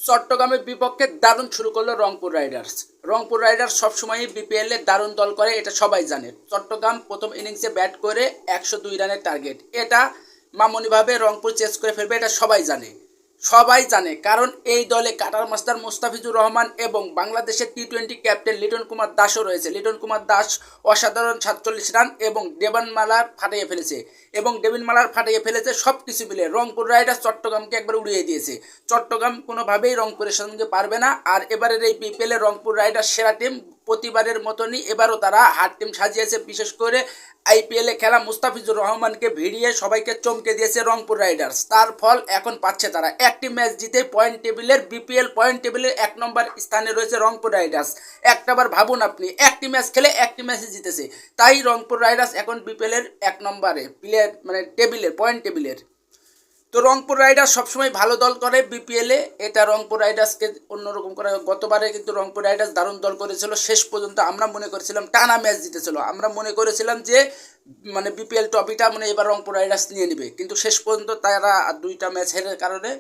চট্টগ্রামের বিপক্ষে দারুণ শুরু করলো রংপুর রাইডার্স। রংপুর রাইডার্স সবসময়ই বিপিএল এ দারুণ দল করে, এটা সবাই জানে। চট্টগ্রাম প্রথম ইনিংসে ব্যাট করে 102 রানের টার্গেট, এটা মামুনিভাবে রংপুর চেস করে ফেলবে, এটা সবাই জানে। সবাই জানে, কারণ এই দলে কাটার মাস্টার মুস্তাফিজুর রহমান এবং বাংলাদেশের টি-20 ক্যাপ্টেন লিটন কুমার দাসও রয়েছে। লিটন কুমার দাস অসাধারণ 47 রান এবং ডেভিন মালার ফাটিয়ে ফেলেছে। সব কিছু মিলে রংপুর রাইডার্স চট্টগ্রামকে একবার উড়িয়ে দিয়েছে। চট্টগ্রাম কোনোভাবেই রংপুরের সঙ্গে পারবে না। আর এবারের এই বিপিএলে রংপুর রাইডার্স সেরা টিম, প্রতিবারের মতনই এবারও তারা হার টিম সাজিয়েছে। বিশেষ করে আইপিএলে খেলা মুস্তাফিজুর রহমানকে ভিড়িয়ে সবাইকে চমকে দিয়েছে রংপুর রাইডার্স। তার ফল এখন পাচ্ছে তারা। একটি ম্যাচ জিতে বিপিএল পয়েন্ট টেবিলের 1 নম্বর স্থানে রয়েছে রংপুর রাইডার্স। একটাবার ভাবুন আপনি, একটি ম্যাচ খেলে একটি ম্যাচে জিতেছে, তাই রংপুর রাইডার্স এখন বিপিএলের 1 নম্বরে প্লেয়ার, মানে টেবিলের, পয়েন্ট টেবিলের। তো রংপুর রাইডার্স সবসময় ভালো দল করে বিপিএলে, এটা রংপুর রাইডার্সকে অন্যরকম করে। গতবারে কিন্তু রংপুর রাইডার্স দারুণ দল করেছিল, শেষ পর্যন্ত আমরা মনে করেছিলাম টানা ম্যাচ জিতেছিল, আমরা মনে করেছিলাম যে মানে বিপিএল ট্রফিটা মানে এবার রংপুর রাইডার্স নিয়ে নেবে, কিন্তু শেষ পর্যন্ত তারা 2টা ম্যাচ হেরের কারণে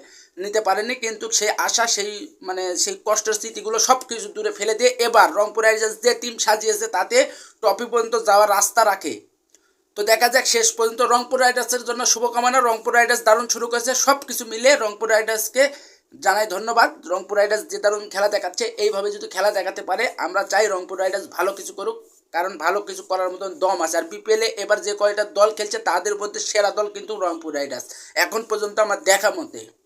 নিতে পারেনি। কিন্তু সেই আশা, সেই কষ্টের স্মৃতিগুলো সব কিছু দূরে ফেলে দিয়ে এবার রংপুর রাইডার্স যে টিম সাজিয়েছে তাতে ট্রফি পর্যন্ত যাওয়ার রাস্তা রাখে। তো দেখা যাক শেষ পর্যন্ত। রংপুর রাইডার্সের জন্য শুভকামনা। রংপুর রাইডার্স দারুণ শুরু করেছে, সব কিছু মিলে রংপুর রাইডার্সকে জানাই ধন্যবাদ। রংপুর রাইডার্স যে দারুণ খেলা দেখাচ্ছে, এইভাবে যদি খেলা দেখাতে পারে, আমরা চাই রংপুর রাইডার্স ভালো কিছু করুক, কারণ ভালো কিছু করার মতন দম আছে। আর বিপিএলে এবার যে কয়টা দল খেলছে তাদের মধ্যে সেরা দল কিন্তু রংপুর রাইডার্স এখন পর্যন্ত আমার দেখা মতে।